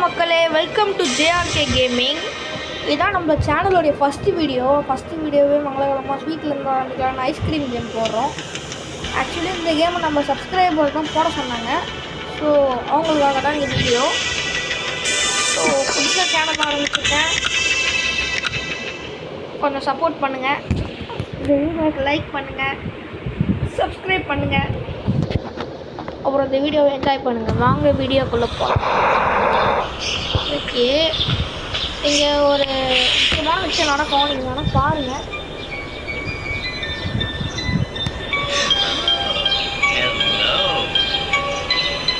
மக்களே, welcome to JRK gaming. இதுதான் நம்ம சேனலோடைய ஃபஸ்ட்டு வீடியோவே மங்களகரமாக ஸ்வீட்லேருந்து ஆரம்பிக்கலாம்னு ஐஸ்கிரீம் கேம் போடுறோம். ஆக்சுவலி இந்த கேமை நம்ம சப்ஸ்கிரைபர் தான் போட சொன்னாங்க. ஸோ அவங்களுக்காக தான் இந்த வீடியோ. ஸோ புதுசாக சேனல் ஆரம்பிச்சிருக்கேன், கொஞ்சம் சப்போர்ட் பண்ணுங்கள், இந்த வீடியோக்கு லைக் பண்ணுங்கள், சப்ஸ்கிரைப் பண்ணுங்கள், அப்புறம் இந்த வீடியோவை என்ஜாய் பண்ணுங்கள். வாங்க வீடியோக்குள்ளே போகலாம். ஓகே, இங்கே ஒரு முக்கியமான விஷயம் நடக்கும், நீங்கள் வேணால் பாருங்கள்.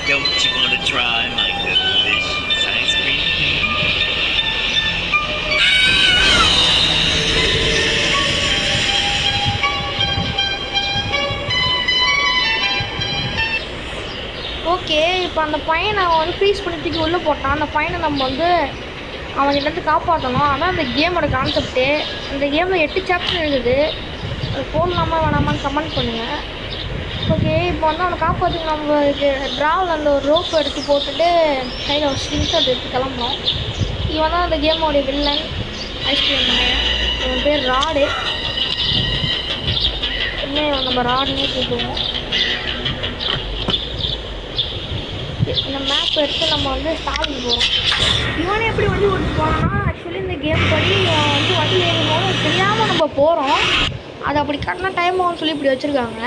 Don't you want to try my delicious ice cream? Okay, இப்போ அந்த பையனை வந்து ஃப்ரீஸ் பண்ணி தூக்கி உள்ளே போட்டான். அந்த பையனை நம்ம வந்து அவன்கிட்ட காப்பாற்றணும். அதான் அந்த கேமோட கான்செப்ட்டு. இந்த கேமில் 8 சாப்டர் இருக்குது. அது போடலாமா வேணாமான்னு கமெண்ட் பண்ணுங்கள். ஓகே, இப்போ வந்து அவனை காப்பாற்றி நம்ம ட்ராவில் அந்த ஒரு ரோப் எடுத்து போட்டுட்டு கையில் ஒரு ஸ்கிரீன்ஷாட் எடுத்து கிளம்புறோம். இவன் தான் அந்த கேமோடைய வில்லன், ஐஸ்கிரீம் பையன். இவன் பேர் ராடு. இன்னும் நம்ம ராடுன்னே கூப்பிடுவோம். இந்த மேப் எடுத்து நம்ம வந்து ஸ்டாலிங் போகிறோம். இவனே எப்படி வண்டி ஓட்டு போகிறான்னா, ஆக்சுவலி இந்த கேம் படி இவன் வந்து வண்டி ஏறும்போது தெரியாமல் நம்ம போகிறோம். அது அப்படி கரெக்டாக டைம் ஆகும்னு சொல்லி இப்படி வச்சுருக்காங்க.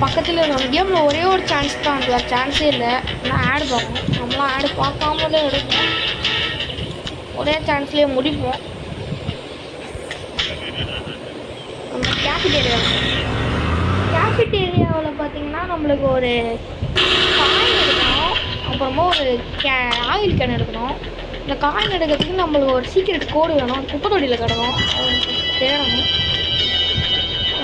பக்கத்தில் நம்ம கேமில் ஒரே ஒரு சான்ஸ் தான், வேறு சான்ஸே இல்லை. ஆனால் ஆடு பார்க்கணும், நம்மளாம் ஆடு பார்க்காமலே எடுப்போம். ஒரே சான்ஸ்லேயே முடிப்போம். நம்ம கேஃபிட்டேரியாவில் பார்த்திங்கன்னா நம்மளுக்கு ஒரு காயின் எடுக்கணும், அப்புறமா ஒரு ஆயில் கேன் எடுக்கணும். இந்த காயின் எடுக்கிறதுக்கு நம்மளுக்கு ஒரு சீக்ரெட் கோடு வேணும், குப்பை தொட்டியில் கிடக்கும், தேடணும்.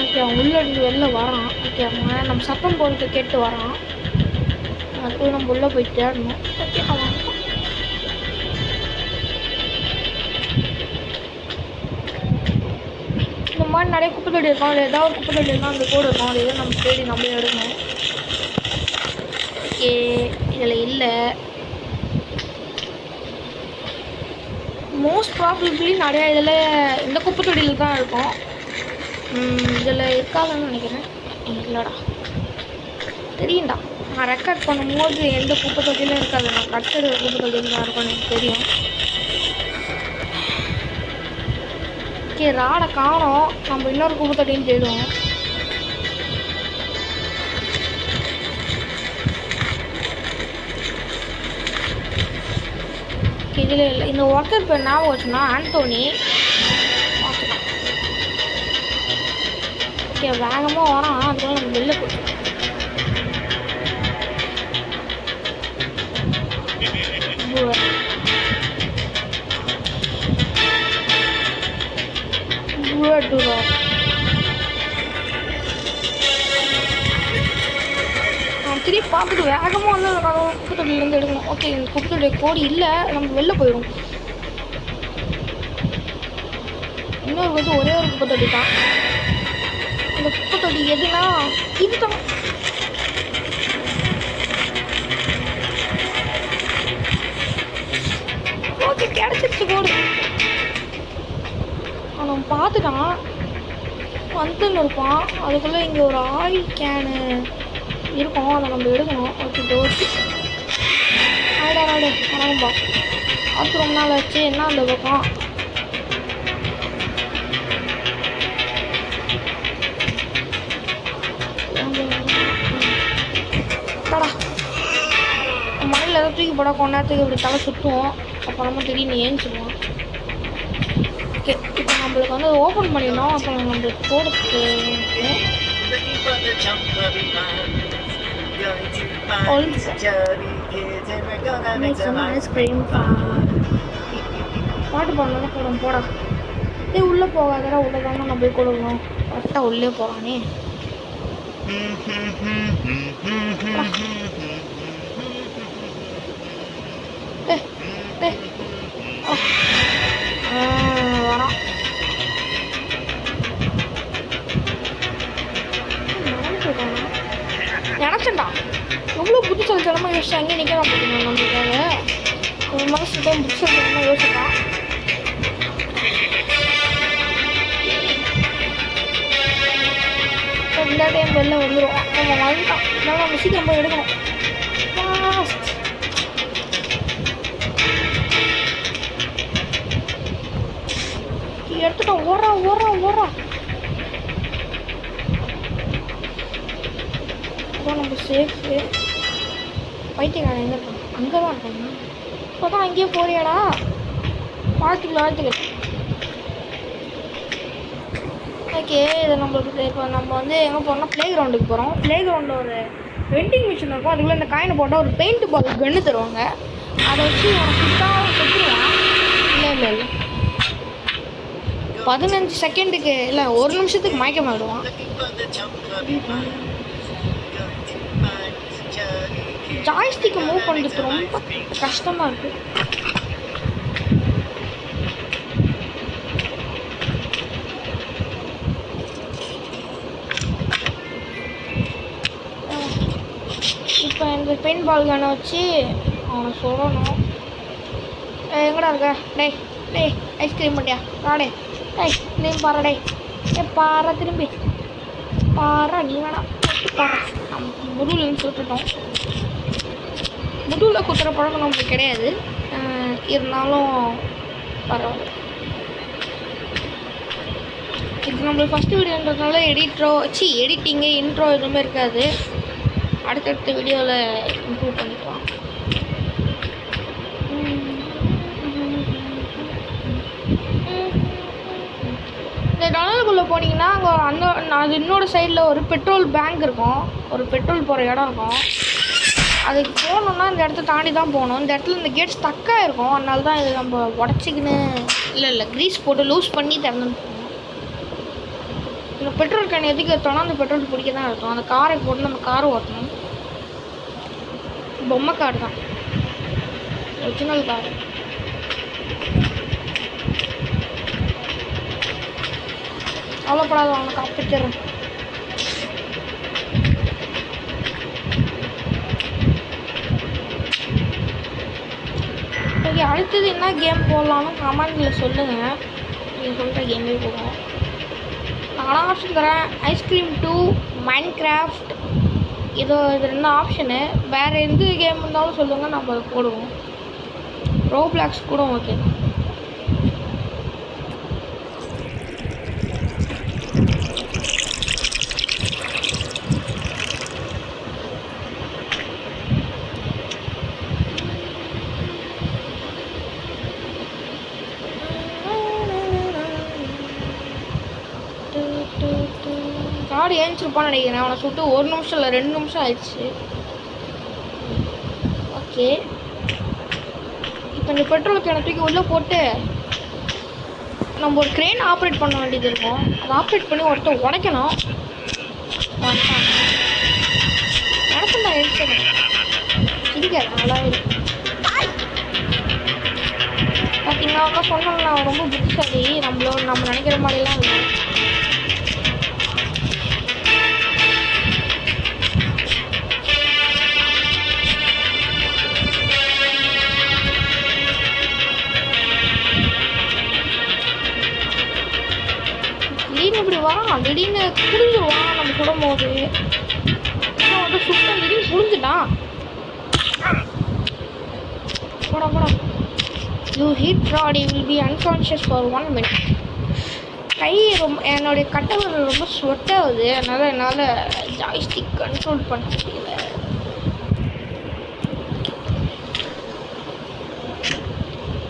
ஓகே, அவன் உள்ளே வெளில வரான். ஓகே, அவன் நம்ம சத்தம் போட்டு கேட்டு வரான். அதுக்குள்ளே நம்ம உள்ளே போய் தேடணும். ஓகே, அவன் இந்த மாதிரி நிறைய குப்பை தொட்டி இருக்கும். அதில் ஏதாவது ஒரு குப்பை தொட்டி இருந்தால் அந்த கோடு இருக்கும். அது எதுவும் நம்ம தேடி நம்மளே எடுக்கணும். ஓகே, இதில் இல்லை. மோஸ்ட் ப்ராபப்ளி நிறையா இதில் இந்த குப்பை தொட்டியில் தான் இருக்கும். இதில் இருக்காதுன்னு நினைக்கிறேன். இல்லைடா, தெரியும்டா. நான் ரெக்கார்ட் பண்ணும்போது எந்த குப்பை தொட்டிலும் இருக்காது, நான் கட்டட குப்பை தொட்டியில் தான் இருக்கும், எனக்கு தெரியும். ஓகே, ராடை காணோம். நம்ம இன்னொரு குப்பை தொட்டின்னு தேடுவோம். இதில் இல்லை. இந்த ஒர்க்கர் பேர் ஞாபகம் வச்சுன்னா ஆண்டோனி. ஓகே, வேகமாக வரான். அதுக்குள்ள நம்ம வெளில போட்டோம். திருப்பி பார்த்துட்டு வேகமாக வந்து குப்பை தொட்டிலேருந்து எடுக்கணும். ஓகே, இந்த குப்பை தொட்டிய கோடி இல்லை, நம்ம வெளில போயிடும். இன்னொரு வந்து ஒரே ஒரு குப்பை தொட்டி தான். இந்த குப்பை தொட்டி எதுனா இது தான். ஓகே, கிடச்சிருச்சு கோடு. அவன் பார்த்துட்டான், வந்துன்னு இருப்பான். அதுக்குள்ளே இங்கே ஒரு ஆயில் கேனு இருக்கும், அதை நம்ம எடுக்கணும். ஓகே, ஓகே, ஆடாடாடு வணக்கம்பா. பார்த்து ரொம்ப நாள் ஆச்சு. என்ன அந்த பக்கம் மலையில் ஏதாவது தூக்கி போட கொஞ்ச நேரத்துக்கு இப்படி தலை சுற்றுவோம். அப்புறமா திடீர்னு ஏஞ்சிடுவோம். ஓகே, இப்போ நம்மளுக்கு வந்து ஓப்பன் பண்ணிடணும். அப்புறம் நம்மளுக்கு போடுறது ஐஸ்கிரீம் பாட்டு பாடலாம் போடும் போடா. உள்ளே போகாதடா, உள்ளே தானே நம்ம போய் கொடுக்கணும். கரெக்டாக உள்ளே போகலானே. வரான். போயிட்டானா? நினச்சேன்டா எவ்வளோ புத்திசாலித்தனமாக யோசிச்சு அங்கே நிற்கலாம் பார்த்தீங்கன்னா நம்மளுக்காக ஒரு மனசு டைம் புத்திசாலித்தனமாக யோசிச்சான். இந்த டைம் வெளில வந்துடும். நம்ம வந்துட்டான். இதனால் நம்ம சீக்கிரம் போய் எடுக்கணும். ஃபாஸ்ட் எடுத்துட்டோம். ஓடுறா ஓடுறா ஓடுறா. அதான் நம்ம சேஃபு. பைத்தியக்காரன் எங்கே இருக்கான்? அங்கே தான் இருக்காங்க. இப்போ தான் அங்கேயே போறியாடா? வாழ்த்துக்கள். ஓகே, இதை நம்மளுக்கு இப்போ நம்ம வந்து எங்கே போகிறோம்னா ப்ளே கிரவுண்டுக்கு போகிறோம். ப்ளே கிரவுண்டில் ஒரு வெண்டிங் மிஷின் இருக்கும். அதுக்குள்ளே இந்த காயினை போட்டால் ஒரு பெயிண்ட் பால் கன்று தருவாங்க. அதை வச்சு அவனை சுட்டாக சுற்றுவான். இல்லை 15 செகண்டுக்கு இல்லை 1 நிமிஷத்துக்கு மயக்கமாயிடுவான். ஜாய்ஸ்டிக்கை மூவ் பண்ணுறது ரொம்ப கஷ்டமாக இருக்குது. இப்போ இந்த பெயிண்ட் பால் கன்னை வச்சு அவனை சொல்லணும். எங்கடா இருக்க? டேய் ஐஸ்கிரீம் பண்ணியா ராடே? திரும்பி பாரு. பாரா திரும்பி பாரா. நீ வேணாம் பாரு. நம்ம முதுகுலன்னு சுட்டுட்டோம். முதுகில் குத்துற பழக்கம் நம்மளுக்கு கிடையாது. இருந்தாலும் பரவாயில்ல. இது நம்மளுக்கு ஃபஸ்ட்டு வீடியோன்றதுனால எடிட்டிங்கு இன்ட்ரோ எதுவுமே இருக்காது. அடுத்தடுத்த வீடியோவில் இம்ப்ரூவ் பண்ணிக்கலாம். இந்த டனலுக்குள்ளே போனீங்கன்னா அங்கே அது இன்னொரு சைடில் ஒரு பெட்ரோல் பேங்க் இருக்கும். ஒரு பெட்ரோல் போகிற இடம் இருக்கும். அதுக்கு போகணுன்னா இந்த இடத்த தாண்டி தான் போகணும். இந்த இடத்துல இந்த கேட் ஸ்டக்காக இருக்கும். அதனால தான் இது நம்ம உடச்சிக்கின்னு இல்லை க்ரீஸ் போட்டு லூஸ் பண்ணி திறந்துன்னு போகணும். இந்த பெட்ரோல் கேன் எதுக்கு எடுத்தோன்னா அந்த பெட்ரோல் பிடிக்க தான் இருக்கும். அந்த காரை போட்டு நம்ம காரை ஓட்டணும். பொம்மை கார் தான், ஒரிஜினல் கார். அவ்வளோப்படாத அவனை காப்பிச்சிடுறேன். ஓகே, அடுத்தது என்ன கேம் போடலான்னு கமெண்டில் சொல்லுங்கள். நீங்கள் சொல்கிற கேமே போடுவோம். நானும் ஆப்ஷன் தரேன். ஐஸ்கிரீம் 2, மைன்கிராஃப்ட், இது 2 ஆப்ஷனு. வேறு எந்த கேம் இருந்தாலும் சொல்லுங்கள், நம்ம அதை போடுவோம். ரோப்ளாக்ஸ் கூட ஓகே. காடு ஏஞ்சிருப்பான்னு நினைக்கிறேன். அவனை சுட்டு 1 நிமிஷம் இல்லை 2 நிமிஷம் ஆயிடுச்சு. ஓகே, இப்போ இந்த பெட்ரோல் கேனை தூக்கி உள்ளே போட்டு நம்ம ஒரு க்ரெயின் ஆப்ரேட் பண்ண வேண்டியது இருக்கும். அதை ஆப்ரேட் பண்ணி ஒருத்தர் உடைக்கணும். நடக்கும் தான் எடுத்துக்கணும். இருக்காது நல்லா இருக்கும். பார்த்தீங்கன்னா சொன்னோம்னா ரொம்ப புத்திசாலி. நம்ம நினைக்கிற மாதிரிலாம் இல்லை. திடீர்னு இப்படி வரான், திடீர்னு புரிஞ்சுருவான். நம்ம சுடும்போது வந்து சுத்தம் திடீர்னு புரிஞ்சுட்டான். போடா you hit rod, you will be unconscious for 1 minute. கை என்னுடைய கட்டவர்கள் ரொம்ப ஸ்வெட் ஆகுது. அதனால் என்னால் ஜாய்ஸ்டிக் கண்ட்ரோல் பண்ண முடியல.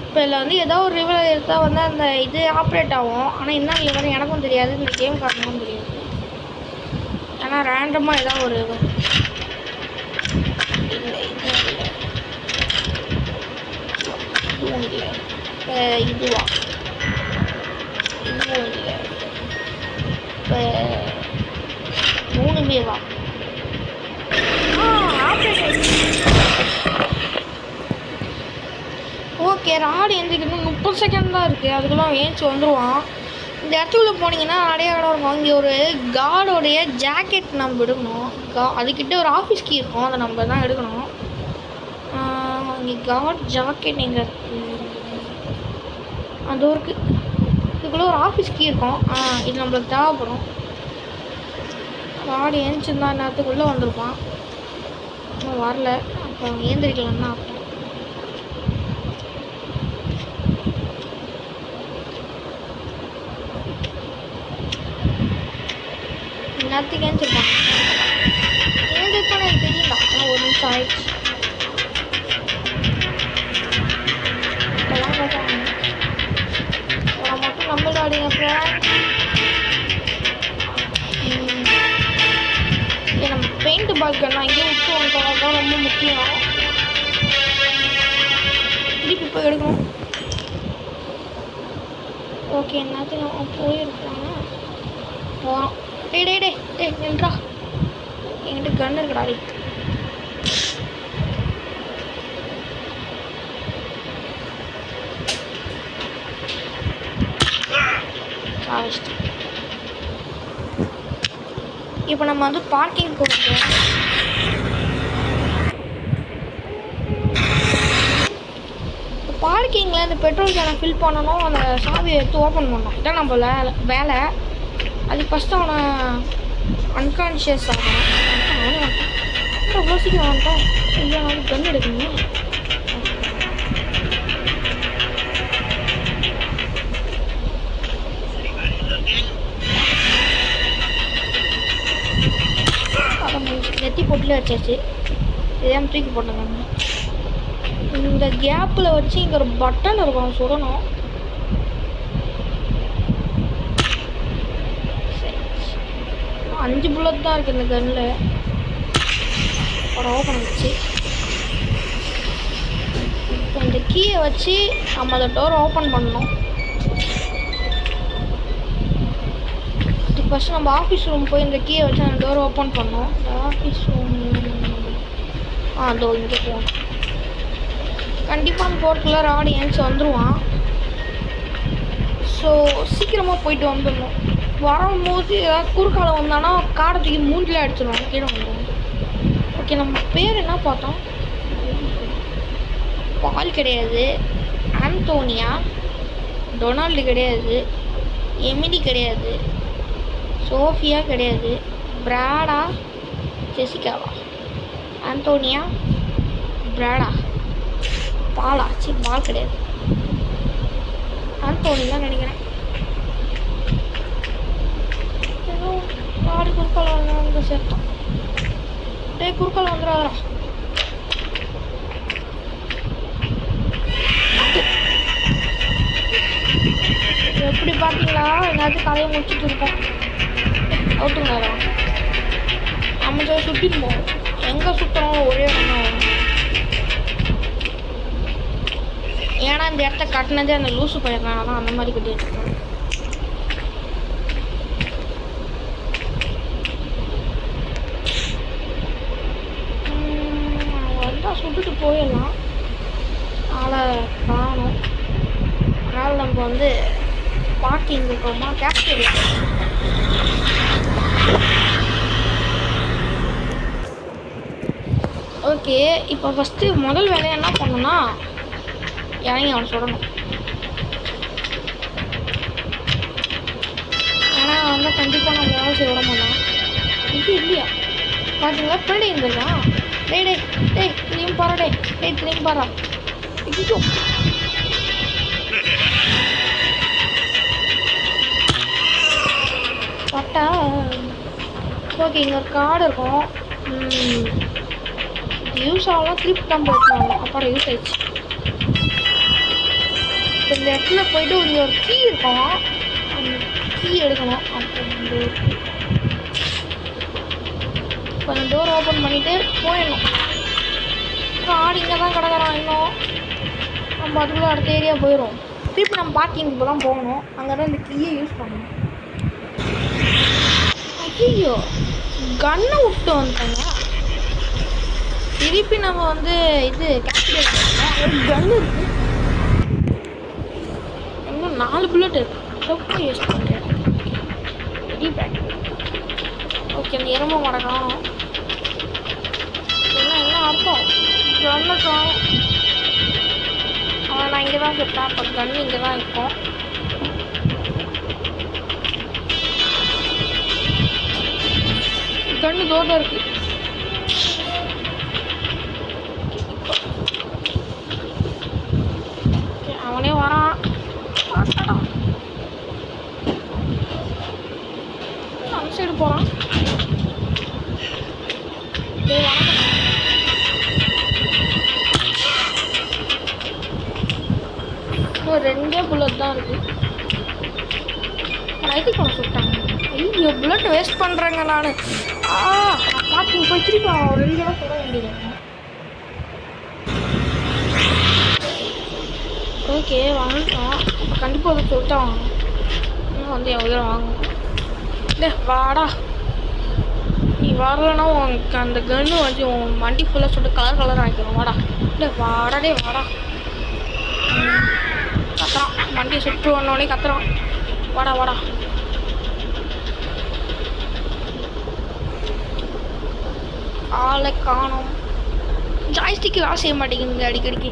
இப்போ இதில் வந்து ஏதோ ஒரு ரிவல் எடுத்தால் வந்து அந்த இது ஆப்ரேட் ஆகும். ஆனால் என்ன ரிவல் எனக்கும் தெரியாது, இந்த கேம் காரணமும் தெரியாது. ஏன்னா ரேண்டமாக ஏதாவது ஒரு இல்லை இதுவும் இல்லை. இப்போ இதுவா இதுவும் இல்லை. இப்போ 3 வா ஆப்ரேட். ஓகே, ராடு எந்திரிக்கணும். 30 செகண்ட் தான் இருக்குது. அதுக்குள்ளே ஏஞ்சி வந்துடுவான். இந்த இடத்துக்குள்ள போனீங்கன்னா நிறைய இடம் இருக்கும். இங்கே ஒரு கார்டோடைய ஜாக்கெட் நம்ம எடுக்கணும். அதுக்கிட்ட ஒரு ஆஃபீஸ் கீ இருக்கும், அதை நம்ம தான் எடுக்கணும். இங்கே கார்ட் ஜாக்கெட் எங்கே இருக்கு? அது இருக்கு. இதுக்குள்ளே ஒரு ஆஃபீஸ் கீ இருக்கும். இது நம்மளுக்கு தேவைப்படும். கார்டு ஏஞ்சிருந்தா நேரத்துக்குள்ளே வந்திருப்பான். இன்னும் வரல. அப்போ ஏந்திரிக்கலாம் தான் அர்த்தம். நேரத்துக்கு ஏஞ்சிருப்பான். ஏந்திருப்பான்னு எனக்கு தெரியல. ஆனால் ஒரு நிமிஷம் ஆயிடுச்சு. இப்போலாம் பார்த்தாங்க மட்டும் நம்ம ஆடிங்க ஃப்ரெண்ட்ஸ். நம்ம பெயிண்ட் பாக்கெல்லாம் இங்கேயே விட்டு வந்துட்டோம். தான் ரொம்ப முக்கியம். திருப்பி போய் எடுக்கணும். ஓகே என்னத்துக்கு போயிருக்காங்க. போகிறோம். டே நின்றா. என்கிட்ட கன் இருக்குடா. இப்போ நம்ம வந்து பார்க்கிங் போகிறோம். பார்க்கிங்கில் இந்த பெட்ரோல் கேனை ஃபில் பண்ணணும். அந்த சாவியை எடுத்து ஓப்பன் பண்ணணும். இதான் நம்ம வேலை. அது ஃபஸ்ட்டு அவனை அன்கான்ஷியஸ் ஆகணும். அவனும் அவ்வளோ சீக்கிரம் வந்துட்டான். ஐயா அவனுக்கு கன் எடுக்கணும். நெத்தி போட்டுல வச்சாச்சு. இதையும் தூக்கி போட்டாங்க. இந்த கேப்பில் வச்சு இங்கே ஒரு பட்டன் இருக்கும், சுடணும். சரி 5 புல்லட் தான் இருக்குது இந்த கன்னில். ஒரு ஓப்பன் வச்சு இப்போ இந்த கீயை வச்சு நம்ம அந்த டோரை ஓப்பன் பண்ணணும். ஃபஸ்ட்டு நம்ம ஆஃபீஸ் ரூம் போய் இந்த கீயை வச்சு அந்த டோரை ஓப்பன் பண்ணோம். இந்த ஆஃபீஸ் ரூம் அதோ இங்கே போகணும். கண்டிப்பாக அந்த போர்க்குள்ளே ஆடியன்ஸ் வந்துடுவான். ஸோ சீக்கிரமாக போயிட்டு வந்துடணும். வரும்போது ஏதாவது குறுக்கால வந்தானா காடை தூக்கி மூஞ்சில் அடிச்சிடுவாங்க, கீழே வந்துடுவோம். ஓகே நம்ம பேர் என்ன பார்த்தோம்? பால் கிடையாது, ஆந்தோனியா, டொனால்டு கிடையாது, எமிலி கிடையாது, சோஃபியா கிடையாது, பிராடா, ஜெசிகாவா, ஆந்தோனியா, பிராடா, பாலா. சரி பால் கிடையாது, ஆந்தோனி தான் நினைக்கிறேன். ஏதோ ஆடு குறுக்கால் வந்து சேர்த்தான். டே குறுக்கால் வந்துடாதா. எப்படி பார்த்தீங்களா? எல்லாத்தையும் கதையை முடிச்சுட்டு இருக்கோம். அவுட்டுங்களா நம்ம சுற்றிட்டு போவோம். எங்கே சுற்றுறோம் ஒரே ஒன்றும். ஏன்னா இந்த இடத்த கட்டினதே அந்த லூசு பயிர்னால தான் அந்த மாதிரி கட்டிட்டு இருக்கோம். வந்தால் சுட்டுட்டு போயிடலாம். ஆளை காணும். அதனால் நம்ம வந்து பார்க்கிங் இருக்கோமா கேப்டரியா. ஓகே இப்போ ஃபஸ்ட்டு முதல் வேலையை என்ன பண்ணணும்னா இறங்கி அவனை சொல்லணும். ஏன்னா வந்து கண்டிப்பாக நம்ம வேலை செய்ய விட மாட்டான். இது இல்லையா பார்த்தீங்களா? பின்னாடி இருந்துருக்கான். டேய் திரும்பி பாரா. திரும்பி பாரா. ஐயோ பட்டா. ஓகே இங்கே ஒரு கார்டு இருக்கும். யூஸ் ஆகலாம். திருப்பி தான் போயிட்டு அப்புறம் யூஸ் ஆயிடுச்சு. இந்த இடத்துல போயிட்டு இங்கே ஒரு கீ இருக்கும். அந்த கீ எடுக்கணும். அப்புறம் கொஞ்சம் டோர் ஓப்பன் பண்ணிவிட்டு போயிடணும். அப்புறம் ஆடு இங்கே தான் கிடக்குறான். இன்னும் நம்ம அதுக்குள்ளே அடுத்த ஏரியா போயிடும். திருப்பி நம்ம பார்க்கிங்க்கு தான் போகணும். அங்கே தான் இந்த கீயை யூஸ் பண்ணணும். ஐயோ கன்னை விட்டு வந்துட்டாங்க. திருப்பி நம்ம வந்து இது கேப்டர் ஒரு கன் இருக்குது. இன்னும் 4 புல்லட் இருக்கு. ரொம்ப யூஸ் பண்ணுறேன். Key back. ஓகே, அந்த எறும்பு மாடை காணும். என்ன அர்த்தம்? கண்ணை காணும். அவன் நான் இங்கே தான் செட்டேன். அப்போ கன்று இங்கே தான் இருக்கும். கண்ணு தோட்டம் இருக்கு. அவனே வரான். அந்த சைடு போகிறான். ரெண்டே புல்லட் தான் இருக்கு. நைட்டுக்கு அவன் சுட்டாங்க. ஐயோ, புல்லட் வேஸ்ட் பண்ணுறேங்க நான். பார்த்து போய் திருப்பி அவன் 2 இடம் சுட வேண்டியது. ஓகே, வாங்கிட்டோம். கண்டிப்பாக அதை சொல்லிட்டு வாங்கணும். இன்னும் வந்து என் உயிரை வாங்கணும். இல்லை வாடா, நீ வரலன்னா உனக்கு அந்த கன்று வந்து உன் வண்டி ஃபுல்லாக சொல்லிட்டு கலர் கலர் ஆகிக்கணும். வாடா, இல்லை வாடாடே வாடா. கத்துறான், வண்டியை சுட்டு வந்தோடனே கத்துறான். வாடா வாடா. ஆளை காணும். ஜாய்ஸ்டிக்கு வேலை செய்ய மாட்டேங்குதுங்க அடிக்கடிக்கு.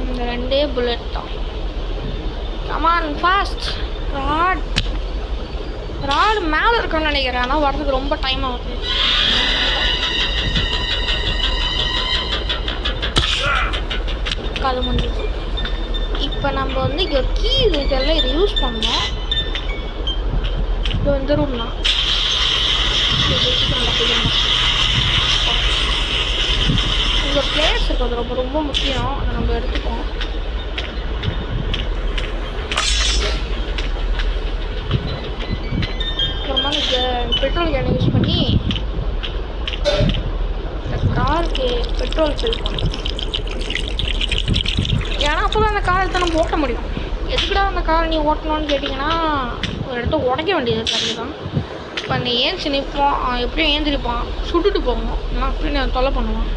இந்த 2 புல்லட் தான். Come on fast. ராட் மேலே இருக்குன்னு நினைக்கிறேன். ஆனால் வரதுக்கு ரொம்ப டைம் ஆகுது. அது முடிஞ்சிச்சு. இப்போ நம்ம வந்து இங்கே ஒரு கீ இதெல்லாம் இதை யூஸ் பண்ணோம். இப்போ இந்த ரூம் தான். இங்கே பிளேயர்ஸ் இருக்குது. அது ரொம்ப ரொம்ப முக்கியம். அதை நம்ம எடுத்துப்போம். அப்புறமா இந்த பெட்ரோல் கேனை யூஸ் பண்ணி இந்த காருக்கு பெட்ரோல் ஃபில் பண்ணணும். ஏன்னா அப்போ தான் அந்த காரை எடுத்து நம்ம ஓட்ட முடியும். எதுக்குடா அந்த காரை நீ ஓட்டணும்னு கேட்டிங்கன்னா, ஒரு இடத்த உடைக்க வேண்டியது தண்ணி தான். இப்போ அந்த ஏஞ்சி நிற்போம். எப்படியும் ஏந்திரிப்பான், சுட்டுட்டு போவோம். ஆனால் அப்படி நான் தொல்லை பண்ணுவான்.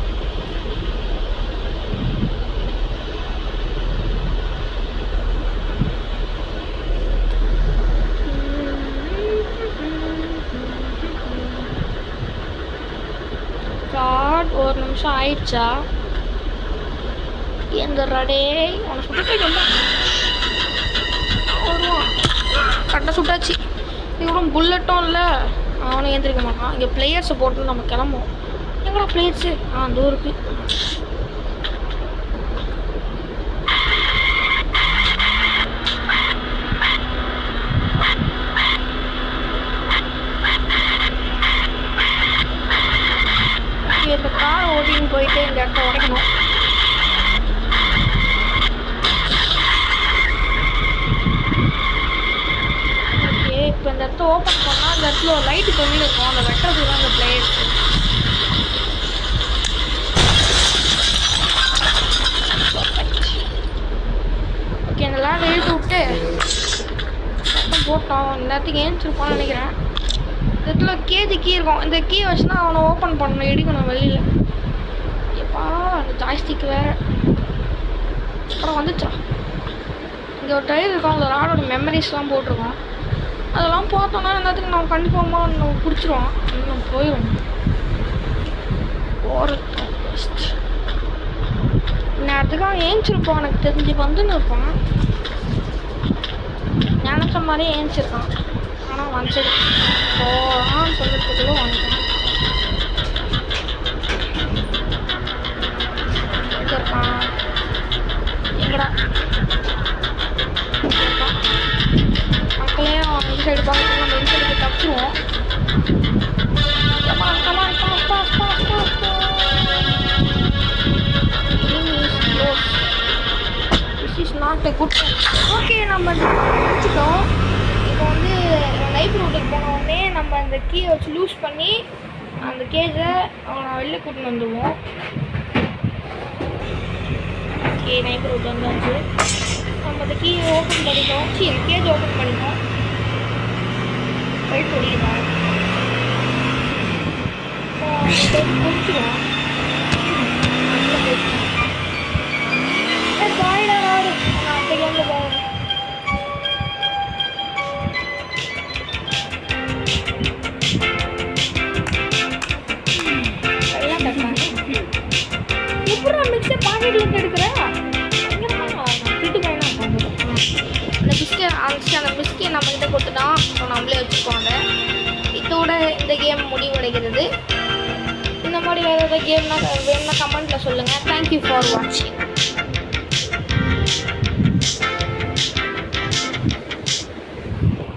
ஒரு நிமிஷம் ஆயிடுச்சா? எந்தடே அவனை சுட்டு வருவான். கரெக்டாக சுட்டாச்சு. இவரும் புல்லட்டும் இல்லை, அவனும் ஏந்திரிக்க மாட்டான். இங்கே பிளேயர்ஸை போட்டு நம்ம கிளம்புவோம். எங்கடா பிளேயர்ஸு? அந்த ஊருக்கு இந்த காரை ஓட்டின்னு போயிட்டு இந்த இடத்த உடைக்கணும். இப்போ இந்த இடத்த ஓப்பன் பண்ணால் அந்த இடத்துல ஒரு லைட்டு தொங்கிட்டு இருக்கும். அந்த வெட்டுறது தான் அந்த பிளேயர்ஸ். ஓகே, இந்த லேண்ட் இழுத்து விட்டு போட்டோம். எல்லாத்துக்கும் ஏஞ்சிருப்பான்னு நினைக்கிறேன். இந்த இடத்துல கேஜி கீ இருக்கும். இந்த கீ வச்சுன்னா அவனை ஓப்பன் பண்ணணும், எடுக்கணும் வெளியில். எப்பா அந்த ஜாய்ஸ்டிக் வேறு. அப்புறம் வந்துச்சா? இங்கே ஒரு டயர் இருக்கும். அந்த ராடோட மெமரிஸ்லாம் போட்டிருக்கோம். அதெல்லாம் பார்த்தோன்னா எல்லாத்துக்கும் நம்ம கண்டிப்பாக நம்ம பிடிச்சிருவோம். நம்ம போயிடும். ஃபஸ்ட் நேரத்துக்கு அவன் ஏஞ்சிருப்பான். எனக்கு தெரிஞ்சு வந்துன்னு இருப்பான். நினச்ச மாதிரியே ஏஞ்சிருக்கான். ஆனால் வந்துடு போகிறான்னு சொல்லிட்டுக்குள்ளே வந்துட்டான். இருக்கான் எங்கடா மக்களே? அவன் இந்த சைடு பார்த்து நம்ம இந்த சைடுக்கு தப்பிடுவோம். ஓகே, நம்ம வச்சுட்டோம். இப்போ வந்து லைஃப் ரூட்டுக்கு போன உடனே நம்ம அந்த கீயை வச்சு லூஸ் பண்ணி அந்த கேஜை அவனை வெளில கூட்டின்னு வந்துடுவோம். ஓகே, நைட் ரூட் வந்தாச்சு. நம்ம அந்த கீயை ஓப்பன் பண்ணிட்டோம். கேஜ் ஓப்பன் பண்ணிட்டோம். போயிட்டு முடியுதான் முடிச்சிடுவோம். பாய்டா நாடு நான் அந்த கேமில் போவேன். வீட்டில் எடுக்கிறேன் திருட்டு பையனா அந்த பிஸ்கெட் நம்ம கிட்ட கொடுத்துட்டான். ஸோ நம்மளே வச்சுக்கோங்க. இதோட இந்த கேம் முடிவடைகிறது. இந்த மாதிரி வேறு ஏதாவது கேம்னா வேணும்னா கமெண்ட்டில் சொல்லுங்கள். தேங்க்யூ ஃபார் வாட்சிங்.